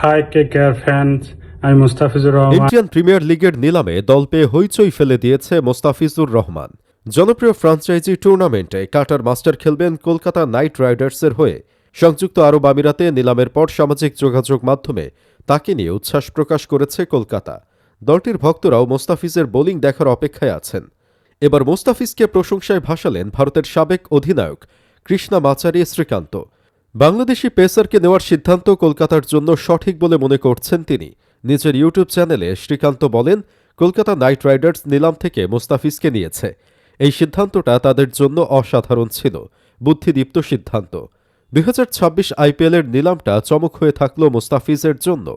High KKR fans, আমি Mustafizur Rahman. Indian premier লিগের নিলামে দল পেয়ে হইচই ফেলে দিয়েছে মোস্তাফিজুর রহমান। জনপ্রিয় ফ্রাঞ্চাইজি টুর্নামেন্টে কাটার মাস্টার খেলবেন কলকাতা নাইট রাইডার্সের হয়ে। সংযুক্ত আরব আমিরাতে নিলামের পর সামাজিক যোগাযোগ মাধ্যমে তাকে নিয়ে উচ্ছ্বাস প্রকাশ করেছে কলকাতা। দলটির ভক্তরাও মোস্তাফিজের বোলিং দেখার অপেক্ষায় আছেন। এবার মোস্তাফিজকে প্রশংসায় ভাসালেন ভারতের সাবেক অধিনায়ক কৃষ্ণামাচারি শ্রীকান্ত। বাংলাদেশি পেসারকে নেওয়ার সিদ্ধান্ত কলকাতার জন্য সঠিক বলে মনে করছেন তিনি। নিজের ইউটিউব চ্যানেলে শ্রীকান্ত বলেন, কলকাতা নাইট রাইডার্স নিলাম থেকে মোস্তাফিজকে নিয়েছে। এই সিদ্ধান্তটা তাদের জন্য অসাধারণ ছিল, বুদ্ধিদীপ্ত সিদ্ধান্ত। 2026 আইপিএলের নিলামটা চমক হয়ে থাকল মোস্তাফিজের জন্য।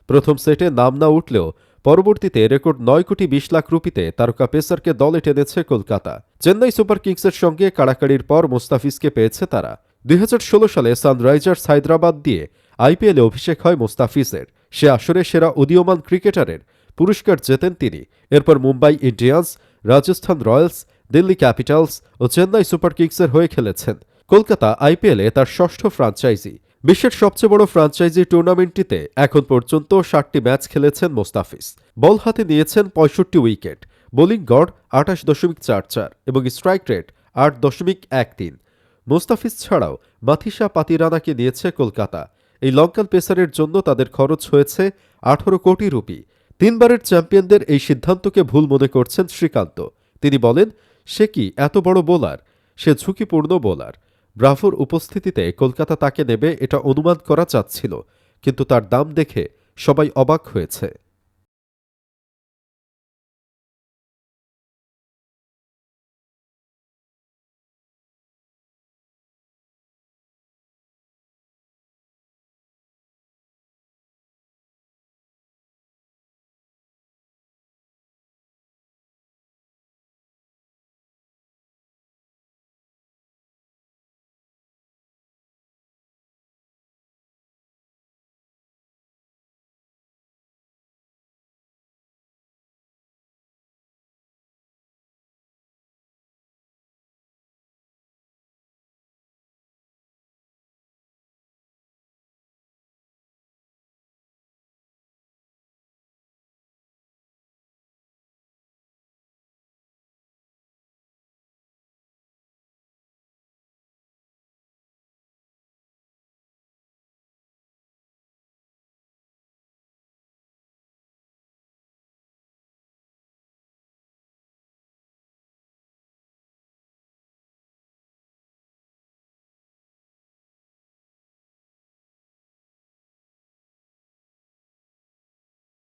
প্রথম সেটে নাম না উঠলেও পরবর্তীতে রেকর্ড 9 কোটি 20 লাখ রুপিতে তারকা পেসারকে দলে টেনেছে কলকাতা। চেন্নাই সুপার কিংসের সঙ্গে কাড়াকাড়ির পর মোস্তাফিজকে পেয়েছে তারা। 2016 সালে সানরাইজার্স হায়দ্রাবাদ দিয়ে আইপিএলে অভিষেক হয় মোস্তাফিজের। সে আসরে সেরা উদীয়মান ক্রিকেটারের পুরস্কার জেতেন তিনি। এরপর Mumbai Indians, Rajasthan Royals, Delhi Capitals ও চেন্নাই সুপার কিংসের হয়ে খেলেছেন। কলকাতা আইপিএলে তার ষষ্ঠ ফ্রাঞ্চাইজি। বিশ্বের সবচেয়ে বড় ফ্রাঞ্চাইজি টুর্নামেন্টটিতে এখন পর্যন্ত 60টি ম্যাচ খেলেছেন মোস্তাফিজ। বল হাতে নিয়েছেন 65 উইকেট, বোলিং গড় 28.44 এবং স্ট্রাইক রেট 8.13। মোস্তাফিজ ছাড়াও মাথিসা পাতিরানাকে নিয়েছে কলকাতা। এই লঙ্কান পেসারের জন্য তাদের খরচ হয়েছে 18 কোটি রুপি। 3 বারের চ্যাম্পিয়নদের এই সিদ্ধান্তকে ভুল মনে করছেন শ্রীকান্ত। তিনি বলেন, সে কি এত বড় বোলার? সে ঝুঁকিপূর্ণ বোলার। ব্রাভোর উপস্থিতিতে কলকাতা তাকে নেবে এটা অনুমান করা যাচ্ছিল, কিন্তু তার দাম দেখে সবাই অবাক হয়েছে।